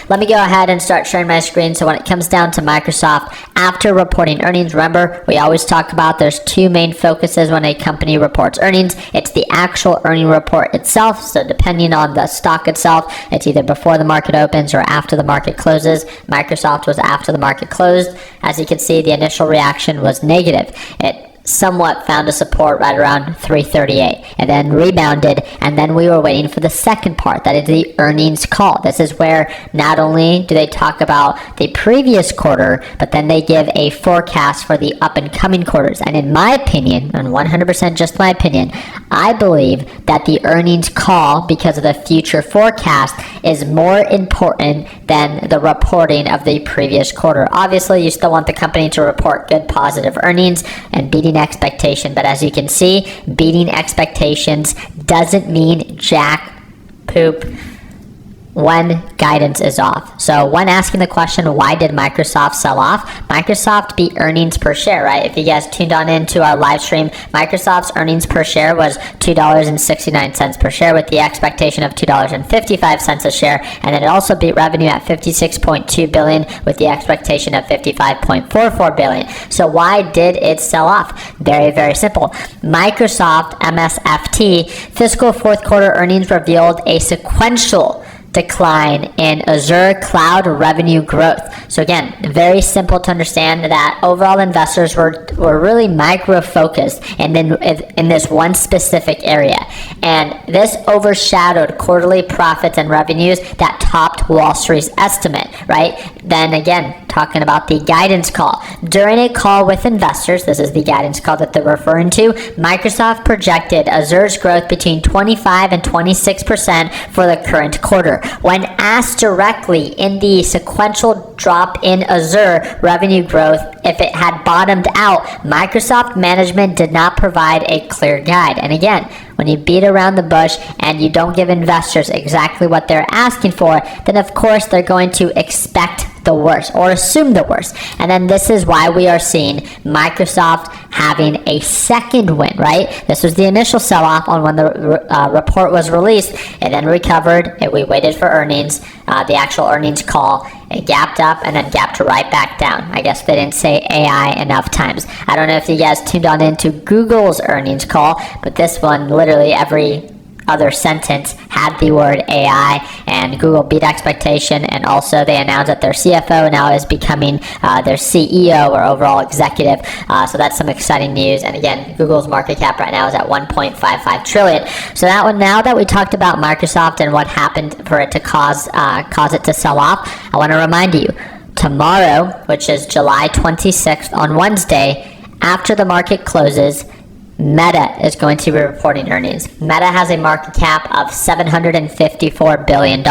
let me go ahead and start sharing my screen. So when it comes down to Microsoft, after reporting earnings, remember, we always talk about there's two main focuses when a company reports earnings. It's the actual earning report itself. So depending on the stock itself, it's either before the market opens or after the market closes. Microsoft was after the market closed. As you can see, the initial reaction was negative. It somewhat found a support right around 338 and then rebounded, and then we were waiting for the second part, that is the earnings call. This is where not only do they talk about the previous quarter, but then they give a forecast for the up and coming quarters. And in my opinion, and 100% just my opinion, I believe that the earnings call, because of the future forecast, is more important than the reporting of the previous quarter. Obviously, you still want the company to report good positive earnings and beating expectation, but as you can see, beating expectations doesn't mean jack poop when guidance is off. So when asking the question, why did Microsoft sell off? Microsoft beat earnings per share, right? If you guys tuned on into our live stream, Microsoft's earnings per share was $2.69 per share with the expectation of $2.55 a share. And then it also beat revenue at $56.2 billion with the expectation of $55.44 billion. So why did it sell off? Very, very simple. Microsoft MSFT fiscal fourth quarter earnings revealed a sequential decline in Azure cloud revenue growth. So again, very simple to understand that overall investors were really micro focused and then in this one specific area, and this overshadowed quarterly profits and revenues that topped Wall Street's estimate, right? Then again, talking about the guidance call. During a call with investors, this is the guidance call that they're referring to, Microsoft projected Azure's growth between 25 and 26% for the current quarter. When asked directly in the sequential drop in Azure revenue growth if it had bottomed out, Microsoft management did not provide a clear guide. And again, when you beat around the bush and you don't give investors exactly what they're asking for, then of course they're going to expect the worst or assume the worst. And then this is why we are seeing Microsoft having a second win, right? This was the initial sell-off on when the report was released. It then recovered. We waited for earnings, the actual earnings call. It gapped up and then gapped right back down. I guess they didn't say AI enough times. I don't know if you guys tuned on into Google's earnings call, but this one, literally every other sentence had the word AI, and Google beat expectation, and also they announced that their CFO now is becoming their CEO or overall executive. So that's some exciting news. And again, Google's market cap right now is at 1.55 trillion. So that one, now that we talked about Microsoft and what happened for it to cause it to sell off, I want to remind you, tomorrow, which is July 26th on Wednesday, after the market closes, Meta is going to be reporting earnings. Meta has a market cap of $754 billion,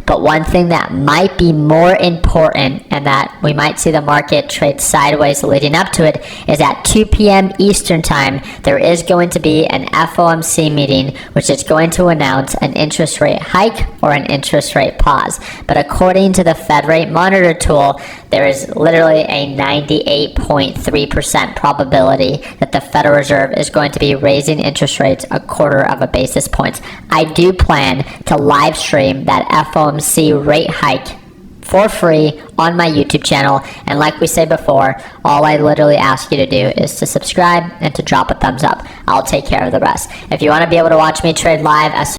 but one thing that might be more important and that we might see the market trade sideways leading up to it is at 2 p.m. Eastern Time, there is going to be an FOMC meeting which is going to announce an interest rate hike or an interest rate pause. But according to the Fed Rate Monitor tool, there is literally a 98.3% probability that the Federal Reserve is going to be raising interest rates a quarter of a basis point. I do plan to live stream that FOMC rate hike for free on my YouTube channel. And like we say before, all I literally ask you to do is to subscribe and to drop a thumbs up. I'll take care of the rest. If you want to be able to watch me trade live as